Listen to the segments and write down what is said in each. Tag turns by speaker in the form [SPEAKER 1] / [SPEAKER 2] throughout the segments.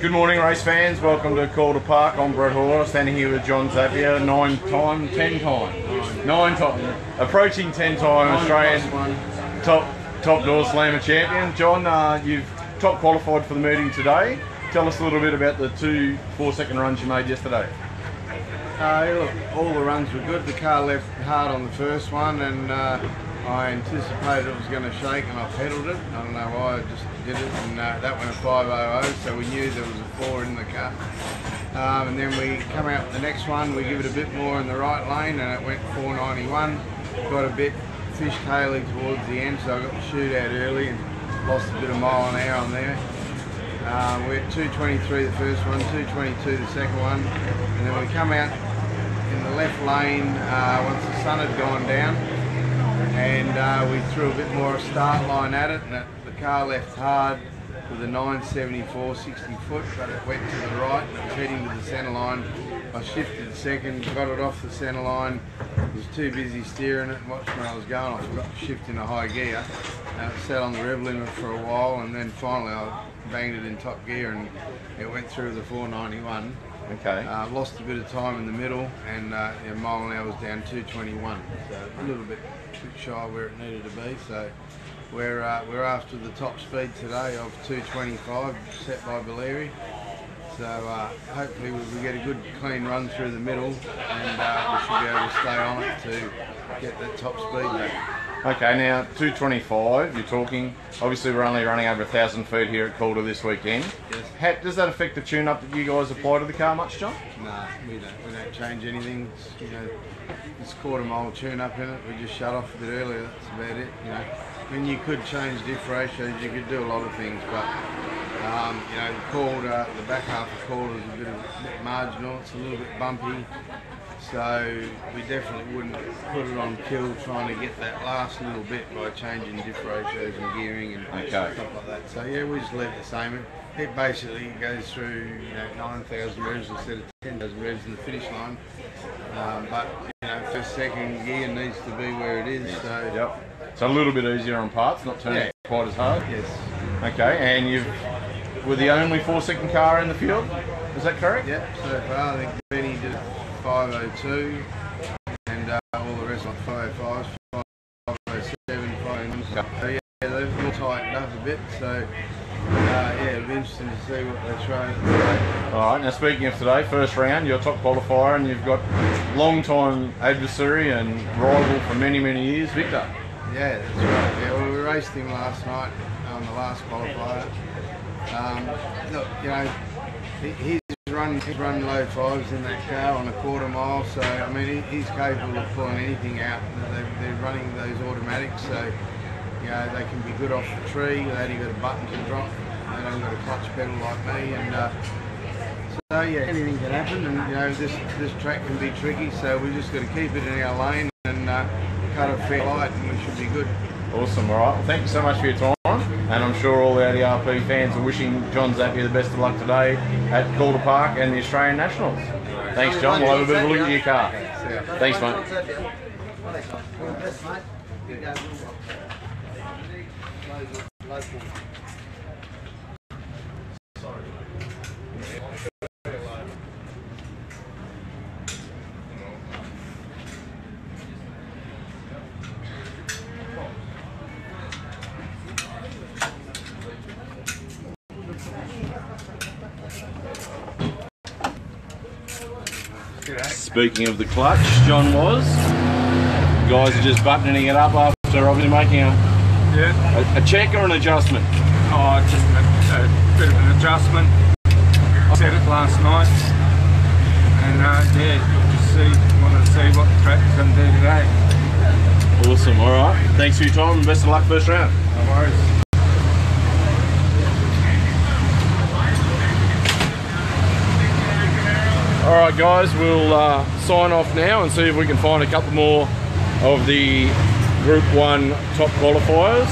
[SPEAKER 1] Good morning, race fans. Welcome to Calder Park. I'm Brett Hall. Standing here with John Zappia, 9 time, approaching 10-time Australian top door slammer champion. John, you've top qualified for the meeting today. Tell us a little bit about the 2 4-second runs you made yesterday.
[SPEAKER 2] Look, all the runs were good. The car left hard on the first one, and I anticipated it was going to shake, and I pedalled it. I don't know why, I just did it, and that went a 500, so we knew there was a 4 in the car. And then we come out the next one, we give it a bit more in the right lane, and it went 491. Got a bit fishtailing towards the end, so I got the shootout early and lost a bit of mile an hour on there. We're at 223 the first one, 222 the second one, and then we come out in the left lane once the sun had gone down, and we threw a bit more start line at it, and the car left hard with a 974 60 foot, but it went to the right and it was heading to the centre line. I shifted second, got it off the centre line, was too busy steering it, and watching where I was going, I forgot to shift into high gear. It sat on the rev limit for a while, and then finally I banged it in top gear and it went through the 491.
[SPEAKER 1] Okay.
[SPEAKER 2] Lost a bit of time in the middle, and mile an hour was down 221, so a little bit too shy where it needed to be. So we're after the top speed today of 225 set by Valeri. So hopefully we get a good clean run through the middle, and we should be able to stay on it to get that top speed back.
[SPEAKER 1] Okay, now 225, you're talking, obviously we're only running over 1,000 feet here at Calder this weekend.
[SPEAKER 2] Yes.
[SPEAKER 1] How, does that affect the tune-up that you guys apply to the car much, John?
[SPEAKER 2] No, we don't change anything. It's quarter-mile tune-up in it, we just shut off a bit earlier, that's about it. I mean, you could change diff ratios, you could do a lot of things, but the Calder, the back half of Calder is a bit marginal, it's a little bit bumpy. So we definitely wouldn't put it on kill trying to get that last little bit by changing diff ratios and gearing and stuff like that. So yeah, we just leave it the same. It basically goes through 9,000 revs instead of 10,000 revs in the finish line. But first, second gear needs to be where it is. So
[SPEAKER 1] yep. So a little bit easier on parts, not turning quite as hard.
[SPEAKER 2] Yes.
[SPEAKER 1] Okay, and you were the only 4-second car in the field. Is that correct?
[SPEAKER 2] Yep. So far, I think Benny did 502, and all the rest like 505s, 507, 509. So yeah, they've all tightened up a bit. So it'll be interesting to see what they try today.
[SPEAKER 1] Alright, now speaking of today, first round, you're top qualifier, and you've got long-time adversary and rival for many, many years, Victor.
[SPEAKER 2] Yeah, that's right. Yeah, well, we raced him last night on the last qualifier. Look, he's run low 5s in that car on a quarter mile, so I mean he's capable of pulling anything out. They're running those automatics, so they can be good off the tree. They only got a button to drop. They don't got a clutch pedal like me, and so yeah, anything can happen. And this track can be tricky, so we just got to keep it in our lane and cut a fair light, and we should be good.
[SPEAKER 1] Awesome. All right. Well, thank you so much for your time, and I'm sure all the ADRP fans are wishing John Zappia the best of luck today at Calder Park and the Australian Nationals. Thanks, John. We'll have a bit of a look at your car. Thanks, mate. Speaking of the clutch, John was. Guys are just buttoning it up after obviously making a check or an adjustment.
[SPEAKER 3] Oh, just a bit of an adjustment. I said it last night, and wanted to see what the track's going to do today.
[SPEAKER 1] Awesome. All right. Thanks for your time and best of luck first round.
[SPEAKER 3] No worries.
[SPEAKER 1] Alright guys, we'll sign off now and see if we can find a couple more of the Group 1 top qualifiers.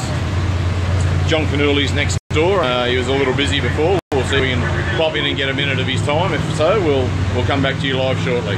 [SPEAKER 1] John Canooly's next door. He was a little busy before. We'll see if we can pop in and get a minute of his time. If so, we'll come back to you live shortly.